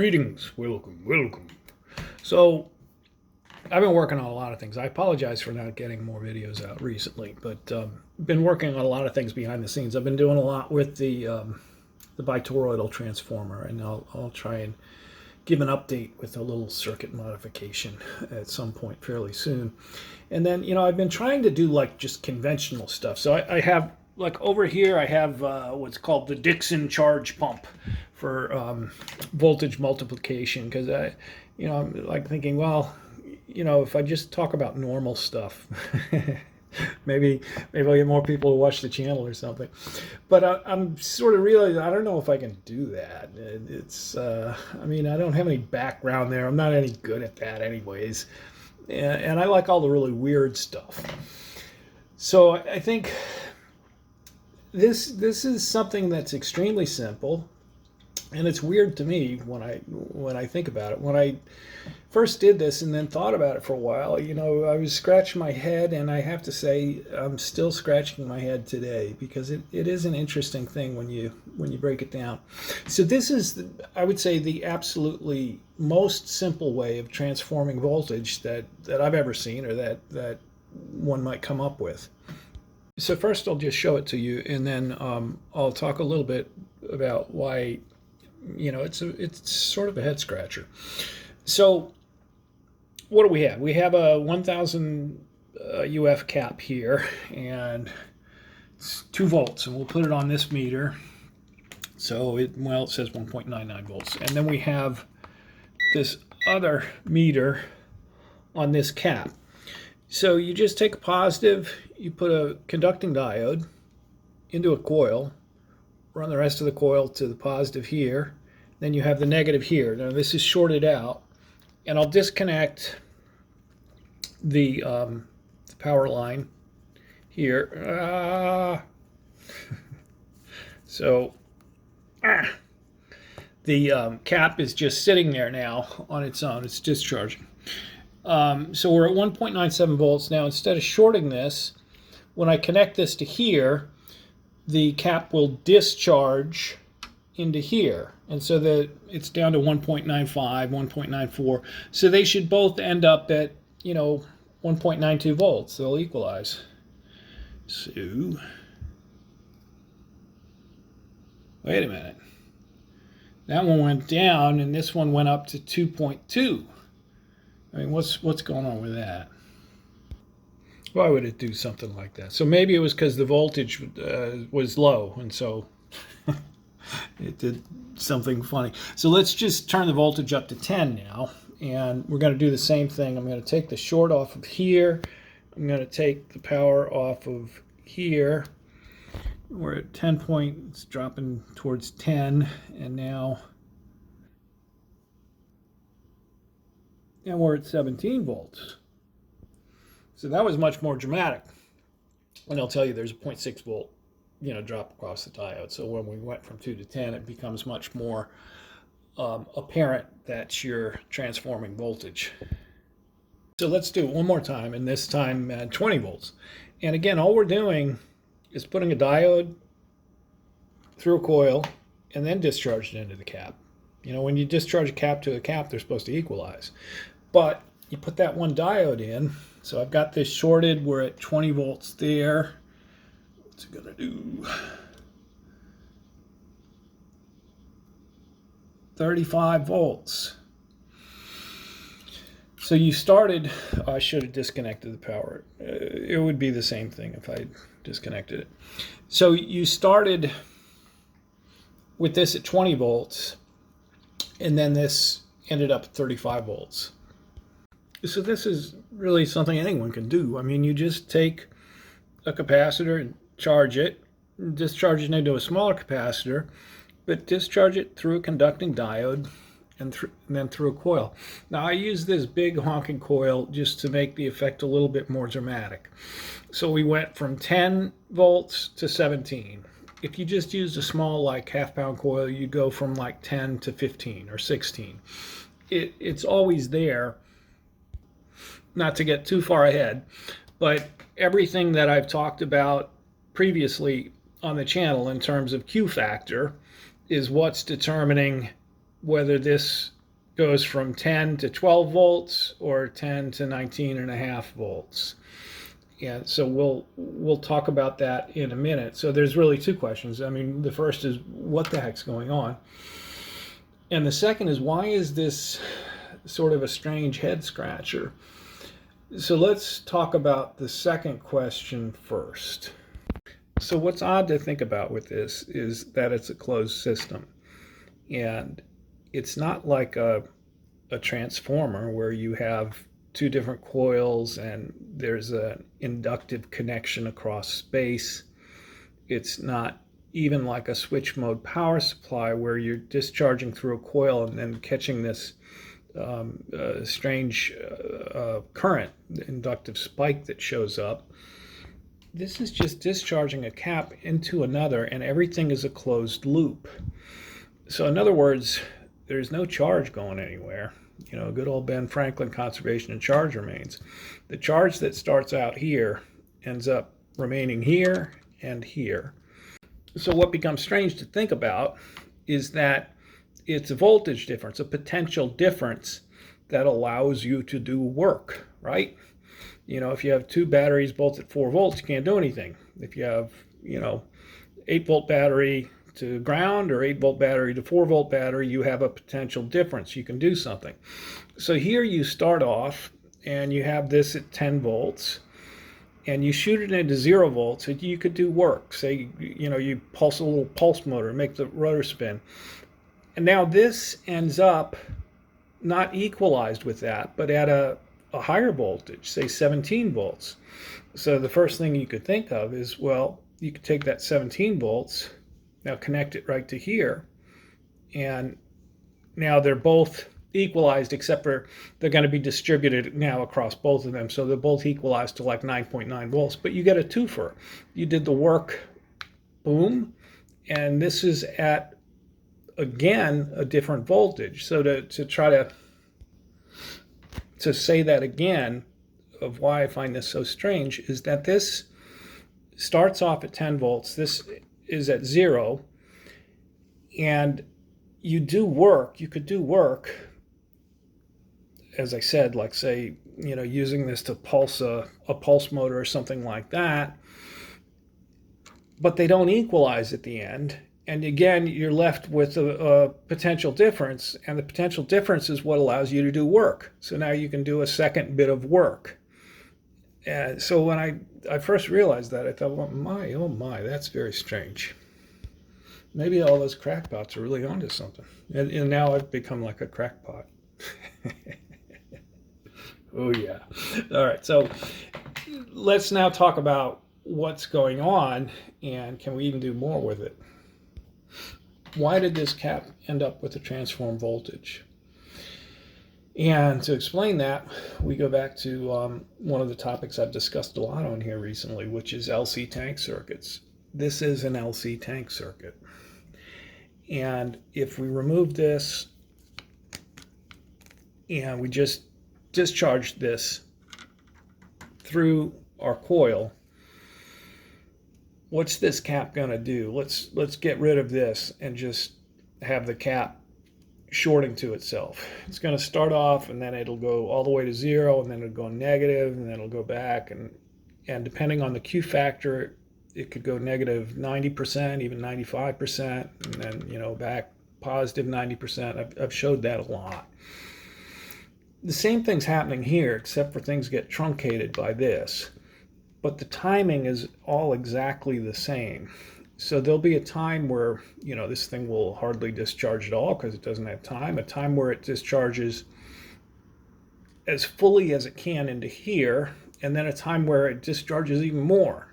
Greetings, welcome. So, I've been working on a lot of things. I apologize for not getting more videos out recently, but been working on a lot of things behind the scenes. I've been doing a lot with the bitoroidal transformer, and I'll try and give an update with a little circuit modification at some point fairly soon. And then, I've been trying to do like just conventional stuff. So I have, like over here, I have what's called the Dixon charge pump for voltage multiplication, because I'm like thinking, well, if I just talk about normal stuff, maybe I'll get more people to watch the channel or something. But I'm sort of realizing I don't know if I can do that. It's I don't have any background there. I'm not any good at that anyways, and I like all the really weird stuff. So I think this is something that's extremely simple, and it's weird to me when I think about it. When I first did this and then thought about it for a while, I was scratching my head, and I have to say I'm still scratching my head today, because it is an interesting thing when you break it down. So this is, I would say, the absolutely most simple way of transforming voltage that I've ever seen, or that one might come up with. So first I'll just show it to you, and then I'll talk a little bit about why it's sort of a head scratcher. So what do we have? We have a 1000 UF cap here, and it's 2 volts, and we'll put it on this meter. So it says 1.99 volts. And then we have this other meter on this cap. So you just take a positive, you put a conducting diode into a coil, run the rest of the coil to the positive here, then you have the negative here. Now this is shorted out, and I'll disconnect the power line here. The cap is just sitting there now on its own. It's discharging. So we're at 1.97 volts. Now, instead of shorting this, when I connect this to here, the cap will discharge into here. And so that it's down to 1.95, 1.94. So they should both end up at, 1.92 volts. They'll equalize. So, wait a minute. That one went down, and this one went up to 2.2. I mean, what's going on with that? Why would it do something like that? So maybe it was because the voltage was low, and so it did something funny. So let's just turn the voltage up to 10 now, and we're going to do the same thing. I'm going to take the short off of here. I'm going to take the power off of here. We're at 10 points, dropping towards 10, and now we're at 17 volts. So that was much more dramatic. And I'll tell you, there's a 0.6 volt, drop across the diode. So when we went from 2 to 10, it becomes much more apparent that you're transforming voltage. So let's do it one more time, and this time at 20 volts. And again, all we're doing is putting a diode through a coil and then discharging it into the cap. When you discharge a cap to a cap, they're supposed to equalize. But you put that one diode in. So I've got this shorted. We're at 20 volts there. What's it gonna do? 35 volts. So you started, I should have disconnected the power. It would be the same thing if I disconnected it. So you started with this at 20 volts, and then this ended up at 35 volts. So this is really something anyone can do. I mean, you just take a capacitor and charge it, discharge it into a smaller capacitor, but discharge it through a conducting diode and then through a coil. Now, I use this big honking coil just to make the effect a little bit more dramatic. So we went from 10 volts to 17. If you just used a small, like half-pound coil, you go from like 10 to 15 or 16. It's always there. Not to get too far ahead, but everything that I've talked about previously on the channel in terms of Q factor is what's determining whether this goes from 10 to 12 volts or 10 to 19.5 volts. And so we'll talk about that in a minute. So there's really two questions. I mean, the first is what the heck's going on? And the second is, why is this sort of a strange head scratcher? So let's talk about the second question first. So what's odd to think about with this is that it's a closed system. And it's not like a transformer where you have two different coils and there's an inductive connection across space. It's not even like a switch mode power supply where you're discharging through a coil and then catching this strange current, inductive spike that shows up. This is just discharging a cap into another, and everything is a closed loop. So in other words, there's no charge going anywhere. You know, good old Ben Franklin conservation and charge remains. The charge that starts out here ends up remaining here and here. So what becomes strange to think about is that it's a voltage difference, a potential difference that allows you to do work, right? You know, if you have two batteries both at 4 volts, you can't do anything. If you have, 8-volt battery to ground or 8-volt battery to 4-volt battery, you have a potential difference. You can do something. So here you start off and you have this at 10 volts and you shoot it into 0 volts, and you could do work. Say, you pulse a little pulse motor, make the rotor spin. And now this ends up not equalized with that, but at a higher voltage, say 17 volts. So the first thing you could think of is, well, you could take that 17 volts, now connect it right to here, and now they're both equalized, except for they're going to be distributed now across both of them, so they're both equalized to like 9.9 volts, but you get a twofer. You did the work, boom, and this is at, again, a different voltage. So to try to say that again, of why I find this so strange, is that this starts off at 10 volts, this is at 0, and you do work, you could do work, as I said, like say, using this to pulse a pulse motor or something like that, but they don't equalize at the end. And again, you're left with a potential difference, and the potential difference is what allows you to do work. So now you can do a second bit of work. And so when I first realized that, I thought, well, oh my, that's very strange. Maybe all those crackpots are really onto something. And now I've become like a crackpot. Oh yeah. All right, so let's now talk about what's going on, and can we even do more with it? Why did this cap end up with a transform voltage? And to explain that, we go back to one of the topics I've discussed a lot on here recently, which is LC tank circuits. This is an LC tank circuit. And if we remove this and we just discharge this through our coil, what's this cap going to do? Let's get rid of this and just have the cap shorting to itself. It's going to start off, and then it'll go all the way to 0, and then it'll go negative, and then it'll go back, and depending on the Q factor, it could go negative 90%, even 95%, and then back positive 90%. I've showed that a lot. The same thing's happening here, except for things get truncated by this. But the timing is all exactly the same. So there'll be a time where, this thing will hardly discharge at all because it doesn't have time. A time where it discharges as fully as it can into here, and then a time where it discharges even more.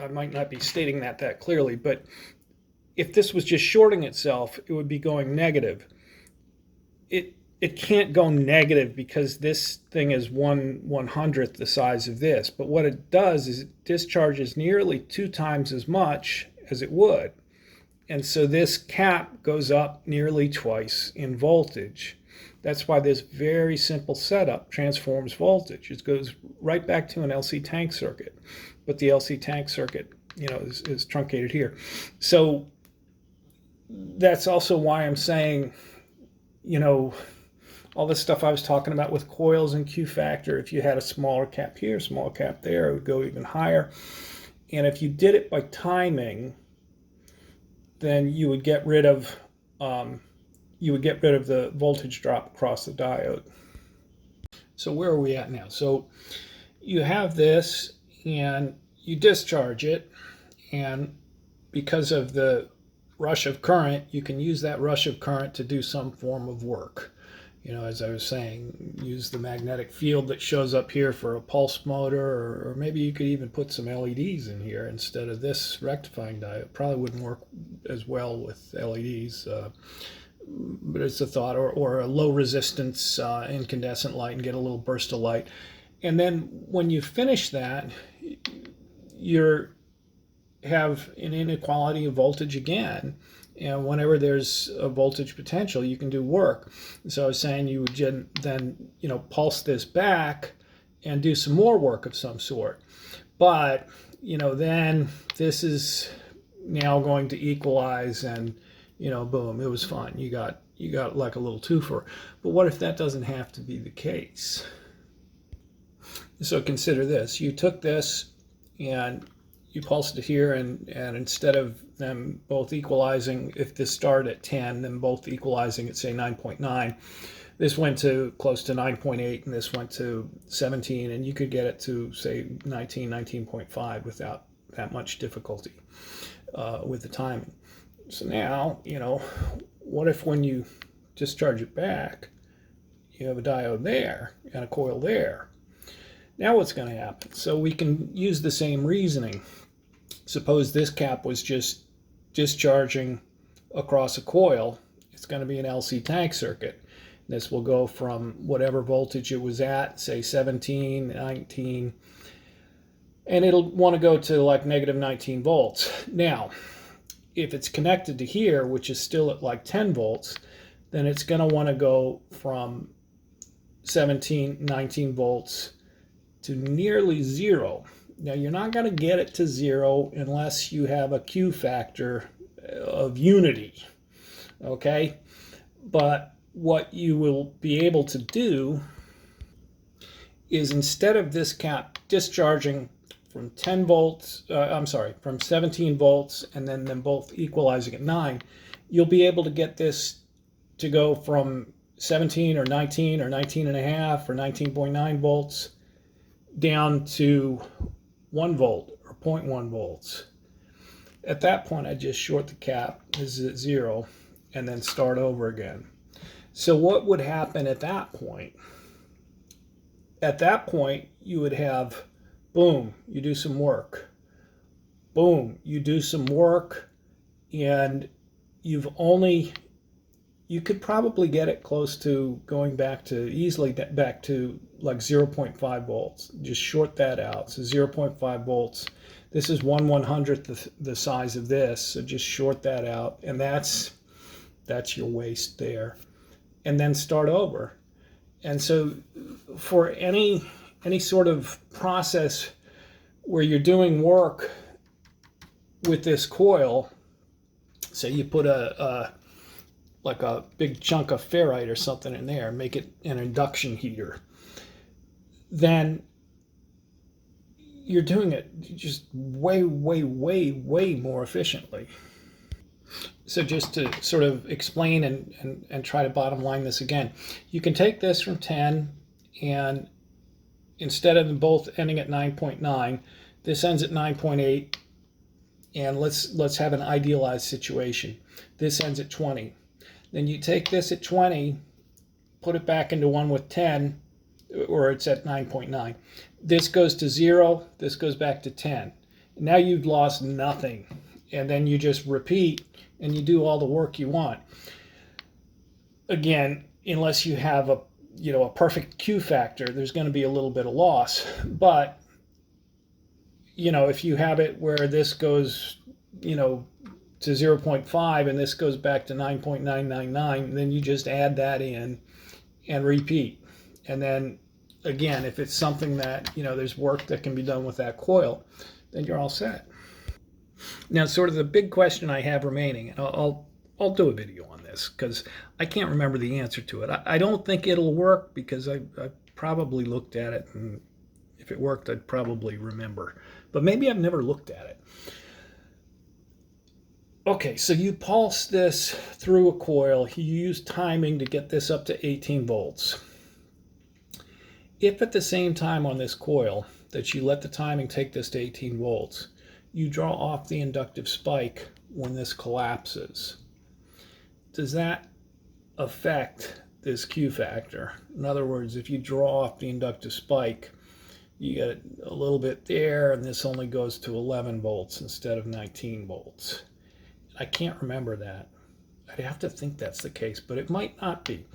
I might not be stating that clearly, but if this was just shorting itself, it would be going negative. It can't go negative because this thing is 1/100th the size of this. But what it does is it discharges nearly 2 times as much as it would. And so this cap goes up nearly twice in voltage. That's why this very simple setup transforms voltage. It goes right back to an LC tank circuit. But the LC tank circuit, is truncated here. So that's also why I'm saying, you know, all this stuff I was talking about with coils and Q factor, if you had a smaller cap here, small cap there, it would go even higher. And if you did it by timing, then you would get rid of the voltage drop across the diode. So where are we at now? So you have this and you discharge it, and because of the rush of current, you can use that rush of current to do some form of work. You know, as I was saying, use the magnetic field that shows up here for a pulse motor, or maybe you could even put some LEDs in here instead of this rectifying diode. Probably wouldn't work as well with LEDs, but it's a thought, or a low resistance incandescent light and get a little burst of light. And then when you finish that, you have an inequality of voltage again. And whenever there's a voltage potential, you can do work. So I was saying you would then, pulse this back and do some more work of some sort. But, then this is now going to equalize and, boom, it was fun. You got like a little twofer. But what if that doesn't have to be the case? So consider this. You took this and you pulsed it here, and instead of them both equalizing, if this started at 10, then both equalizing at, say, 9.9, this went to close to 9.8, and this went to 17, and you could get it to, say, 19.5 without that much difficulty with the timing. So now, what if when you discharge it back, you have a diode there and a coil there? Now what's going to happen? So we can use the same reasoning. Suppose this cap was just discharging across a coil. It's going to be an LC tank circuit. This will go from whatever voltage it was at, say 17, 19, and it'll want to go to like negative 19 volts. Now, if it's connected to here, which is still at like 10 volts, then it's going to want to go from 17, 19 volts to nearly zero. Now, you're not going to get it to zero unless you have a Q factor of unity, okay? But what you will be able to do is, instead of this cap discharging from 10 volts, from 17 volts, and then them both equalizing at 9, you'll be able to get this to go from 17 or 19 or 19 and a half or 19.9 volts down to 1 volt or 0.1 volts. At that point, I just short the cap. This is at 0, and then start over again. So what would happen at that point? At that point, you would have, boom, you do some work. Boom, you do some work, and you could probably get it close to going easily back to like 0.5 volts. Just short that out. So 0.5 volts. This is 1/100th the size of this. So just short that out, and that's your waste there. And then start over. And so for any sort of process where you're doing work with this coil, say you put like a big chunk of ferrite or something in there, make it an induction heater, then you're doing it just way, way, way, way more efficiently. So just to sort of explain and try to bottom line this again, you can take this from 10, and instead of them both ending at 9.9, this ends at 9.8, and let's have an idealized situation. This ends at 20. Then you take this at 20, put it back into one with 10, or it's at 9.9. This goes to 0, this goes back to 10. Now you've lost nothing. And then you just repeat, and you do all the work you want. Again, unless you have a perfect Q factor, there's going to be a little bit of loss. But, if you have it where this goes, to 0.5 and this goes back to 9.999, then you just add that in and repeat. And then again, if it's something that, there's work that can be done with that coil, then you're all set. Now, sort of the big question I have remaining, and I'll I'll do a video on this because I can't remember the answer to it. I don't think it'll work because I probably looked at it, and if it worked, I'd probably remember. But maybe I've never looked at it. Okay, so you pulse this through a coil. You use timing to get this up to 18 volts. If at the same time on this coil that you let the timing take this to 18 volts, you draw off the inductive spike when this collapses, does that affect this Q factor? In other words, if you draw off the inductive spike, you get a little bit there, and this only goes to 11 volts instead of 19 volts. I can't remember that. I'd have to think that's the case, but it might not be.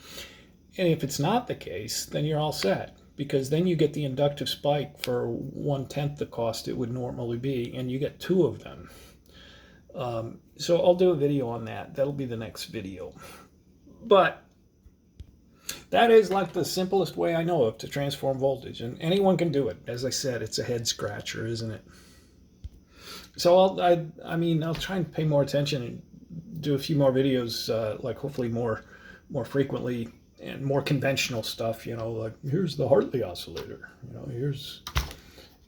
And if it's not the case, then you're all set, because then you get the inductive spike for 1/10 the cost it would normally be, and you get 2 of them. So I'll do a video on that. That'll be the next video. But that is like the simplest way I know of to transform voltage, and anyone can do it. As I said, it's a head scratcher, isn't it? So I'll try and pay more attention and do a few more videos, like hopefully more frequently and more conventional stuff. You know, like here's the Hartley oscillator. You know,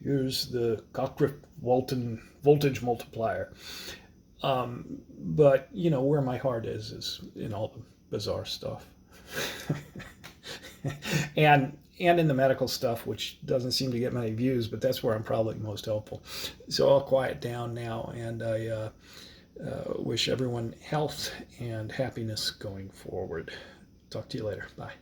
here's the Cockcroft-Walton voltage multiplier. But you know where my heart is in all the bizarre stuff. and in the medical stuff, which doesn't seem to get many views, but that's where I'm probably most helpful. So I'll quiet down now, and I wish everyone health and happiness going forward. Talk to you later. Bye.